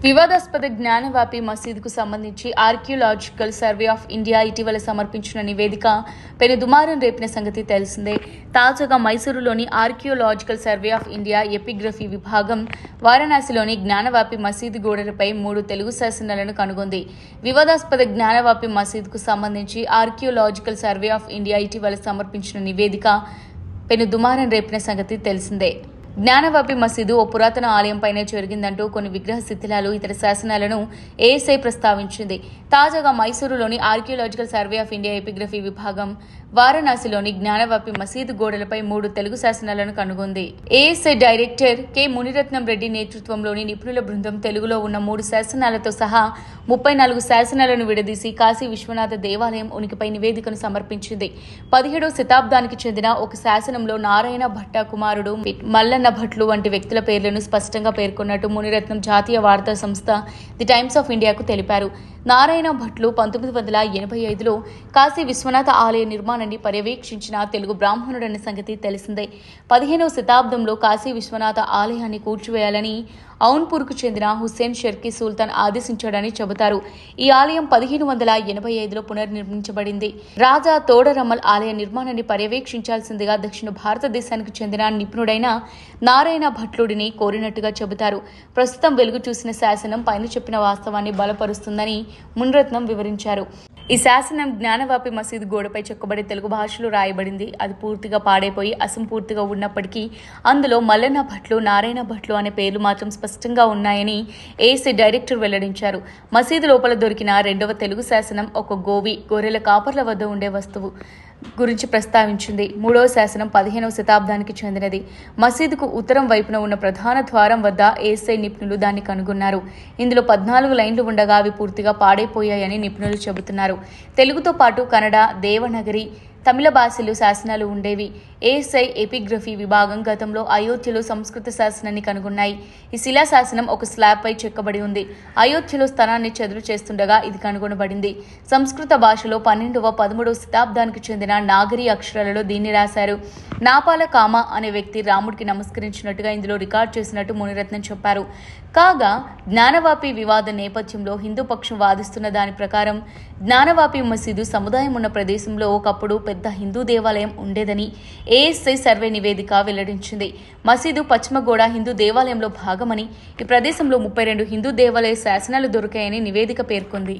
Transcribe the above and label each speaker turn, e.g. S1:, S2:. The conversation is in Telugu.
S1: వివాదాస్పద జ్ఞానవాపి మసీదుకు సంబంధించి ఆర్కియోలాజికల్ సర్వే ఆఫ్ ఇండియా ఇటీవల సమర్పించిన నివేదిక పెను దుమారం రేపిన సంగతి తెలిసిందే. తాజాగా మైసూరులోని archaeological survey of India epigraphy విభాగం వారణాసిలోని జ్ఞానవాపి మసీదు గోడలపై 3 తెలుగు శాసనాలను కనుగొంది. వివాదాస్పద జ్ఞానవాపి మసీదుకు సంబంధించి ఆర్కియోలాజికల్ సర్వే ఆఫ్ ఇండియా ఇటీవల సమర్పించిన నివేదిక పెను దుమారం రేపిన సంగతి తెలిసిందే. జ్ఞానవాపి మసీదు ఓ పురాతన ఆలయంపైనే జరిగిందంటూ కొన్ని విగ్రహ శిథిలాలు, ఇతర శాసనాలను ఏఎస్ఐ ప్రస్తావించింది. తాజాగా మైసూరులోని archaeological survey of India epigraphy విభాగం వారణాసిలోని జ్ఞానవాపి మసీదు గోడలపై 3 తెలుగు శాసనాలను కనుగొంది. ASI director K Muniratnam Reddy నేతృత్వంలోని నిపుణుల బృందం తెలుగులో ఉన్న 3 శాసనాలతో సహా 34 శాసనాలను విడదీసి కాశీ విశ్వనాథ దేవాలయం ఉనికిపై నివేదికను సమర్పించింది. 17వ శతాబ్దానికి చెందిన ఒక శాసనంలో నారాయణ భట్ట కుమారుడు మల్లన్న భట్లు వంటి వ్యక్తుల పేర్లను స్పష్టంగా పేర్కొన్నట్టు మునిరత్నం జాతీయ వార్తా సంస్థ ది టైమ్స్ ఆఫ్ ఇండియాకు తెలిపారు. నారాయణ భట్లు 1985లో కాశీ విశ్వనాథ ఆలయ నిర్మాణాన్ని పర్యవేక్షించిన తెలుగు బ్రాహ్మణుడన్న సంగతి తెలిసిందే. 15వ శతాబ్దంలో కాశీ విశ్వనాథ ఆలయాన్ని కూల్చివేయాలని ఔన్పూర్కు చెందిన హుస్సేన్ షర్కీ సుల్తాన్ ఆదేశించాడని చెబుతారు. ఈ ఆలయం 1585లో పునర్నిర్మించబడింది. రాజా తోడరమల్ ఆలయ నిర్మాణాన్ని పర్యవేక్షించాల్సిందిగా దక్షిణ భారతదేశానికి చెందిన నిపుణుడైన నారాయణ భట్లుడిని కోరినట్టుగా చెబుతారు. ప్రస్తుతం వెలుగు చూసిన శాసనం పైన చెప్పిన వాస్తవాన్ని బలపరుస్తుందని మునిరత్నం వివరించారు. ఈ శాసనం జ్ఞానవాపి మసీదు గోడపై చెక్కబడి తెలుగు భాషలో రాయబడింది. అది పూర్తిగా పాడైపోయి అసంపూర్తిగా ఉన్నప్పటికీ అందులో మల్లన్న భట్లు, నారాయణ భట్లు అనే పేర్లు మాత్రం స్పష్టంగా ఉన్నాయని ఏఎస్ఐ డైరెక్టర్ వెల్లడించారు. మసీదు లోపల దొరికిన 2వ తెలుగు శాసనం ఒక గోవి, గొర్రెల కాపర్ల వద్ద ఉండే వస్తువు గురించి ప్రస్తావించింది. 3వ శాసనం 15వ శతాబ్దానికి చెందినది. మసీదుకు ఉత్తరం వైపున ఉన్న ప్రధాన ద్వారం వద్ద ఏఎస్ఐ నిపుణులు దాన్ని కనుగొన్నారు. ఇందులో 14 లైన్లు ఉండగా అవి పూర్తిగా పాడైపోయాయని నిపుణులు చెబుతున్నారు. తెలుగుతో పాటు కన్నడ, దేవనగరి, తమిళ భాషలు శాసనాలు ఉండేవి. ఏఎస్ఐ ఎపిగ్రఫీ విభాగం గతంలో అయోధ్యలో సంస్కృత శాసనాన్ని కనుగొన్నాయి. ఈ శిలా శాసనం ఒక స్లాబ్పై చెక్కబడి ఉంది. అయోధ్యలో స్థలాన్ని చదును చేస్తుండగా ఇది కనుగొనబడింది. సంస్కృత భాషలో 12వ, 13వ శతాబ్దానికి చెందిన నాగరి అక్షరాలలో దీన్ని రాశారు. నాపాల కామ అనే వ్యక్తి రాముడికి నమస్కరించినట్టుగా ఇందులో రికార్డు చేసినట్టు మునిరత్నం చెప్పారు. కాగా జ్ఞానవాపి వివాద నేపథ్యంలో హిందూ పక్షం వాదిస్తున్న దాని ప్రకారం జ్ఞానవాపి మసీదు సముదాయం ఉన్న ప్రదేశంలో ఒకప్పుడు పెద్ద హిందూ దేవాలయం ఉండేదని ఏఎస్ఐ సర్వే నివేదిక వెల్లడించింది. మసీదు పశ్చిమ గోడ హిందూ దేవాలయంలో భాగమని, ఈ ప్రదేశంలో 32 హిందూ దేవాలయ శాసనాలు దొరికాయని నివేదిక పేర్కొంది.